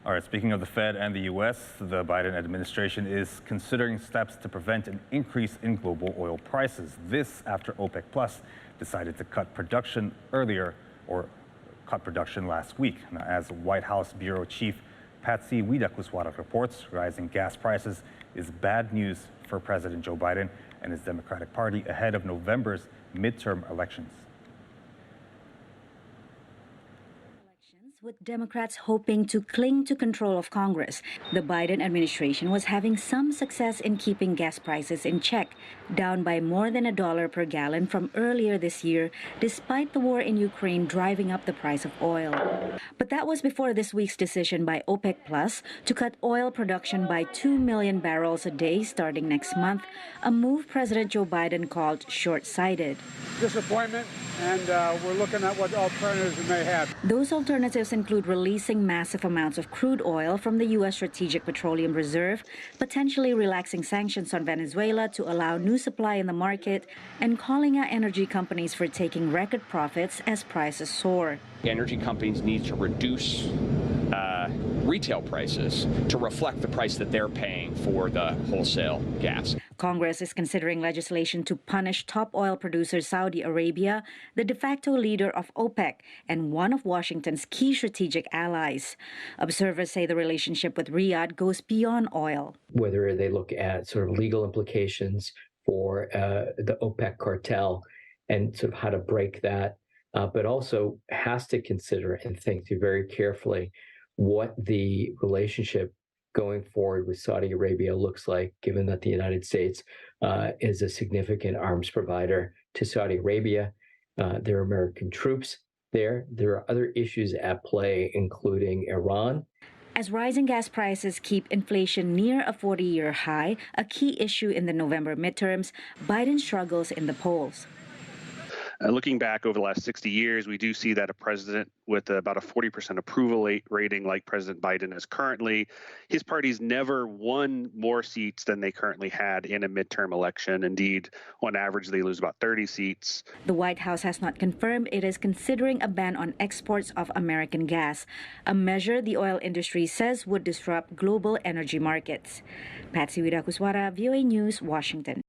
All right, speaking of the Fed and the U.S., the Biden administration is considering steps to prevent an increase in global oil prices. This after OPEC Plus decided to cut production last week. Now, as White House Bureau Chief Patsy Widakuswara reports, rising gas prices is bad news for President Joe Biden and his Democratic Party ahead of November's midterm elections. With Democrats hoping to cling to control of Congress, the Biden administration was having some success in keeping gas prices in check, down by more than $1 per gallon from earlier this year, despite the war in Ukraine driving up the price of oil. But that was before this week's decision by OPEC Plus to cut oil production by 2 million barrels a day starting next month, a move President Joe Biden called short-sighted. Disappointment, and we're looking at what alternatives we may have. Those alternatives include releasing massive amounts of crude oil from the U.S. Strategic Petroleum Reserve, potentially relaxing sanctions on Venezuela to allow new supply in the market, and calling out energy companies for taking record profits as prices soar. Energy companies need to reduce retail prices to reflect the price that they're paying for the wholesale gas. Congress is considering legislation to punish top oil producer Saudi Arabia, the de facto leader of OPEC and one of Washington's key strategic allies. Observers say the relationship with Riyadh goes beyond oil. Whether they look at sort of legal implications for the OPEC cartel and sort of how to break that, but also has to consider and think through very carefully what the relationship going forward with Saudi Arabia looks like, given that the United States is a significant arms provider to Saudi Arabia. There are American troops there. There are other issues at play, including Iran. As rising gas prices keep inflation near a 40-year high, a key issue in the November midterms, Biden struggles in the polls. Looking back over the last 60 years, we do see that a president with about a 40% approval rating like President Biden is currently, his party's never won more seats than they currently had in a midterm election. Indeed, on average, they lose about 30 seats. The White House has not confirmed it is considering a ban on exports of American gas, a measure the oil industry says would disrupt global energy markets. Patsy Widakuswara, VOA News, Washington.